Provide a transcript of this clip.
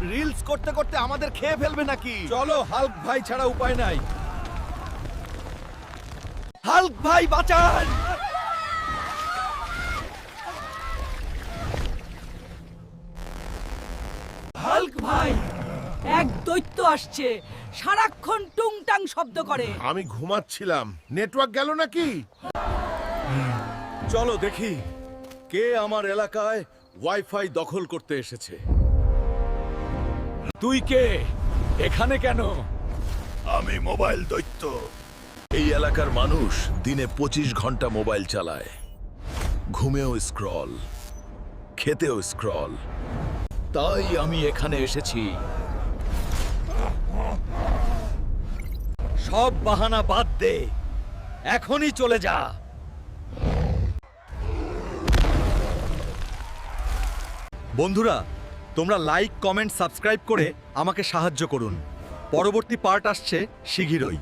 Reels করতে করতে আমাদের খেয়ে ফেলবে নাকি? চলো, হাল্ক ভাই ছাড়া উপায় নাই। হাল্ক ভাই বাঁচান! হাল্ক ভাই, এক দৈত্য আসছে, সারাক্ষণ টুংটাং শব্দ করে। আমি ঘুমাচ্ছিলাম, নেটওয়ার্ক গেল নাকি? চলো দেখি কে আমার এলাকায় ওয়াইফাই দখল করতে এসেছে। তুই কে? এখানে কেন? আমি মোবাইল দৈত্য। এই এলাকার মানুষ দিনে 25 ঘন্টা মোবাইল চালায়, ঘুমেও স্ক্রল, খেতেও স্ক্রল। তাই আমি এখানে এসেছি। সব বাহানা বাদ দে, এখনই চলে যা। বন্ধুরা, তোমরা লাইক, কমেন্ট, সাবস্ক্রাইব করে আমাকে সাহায্য করুন। পরবর্তী পার্ট আসছে শীঘ্রই।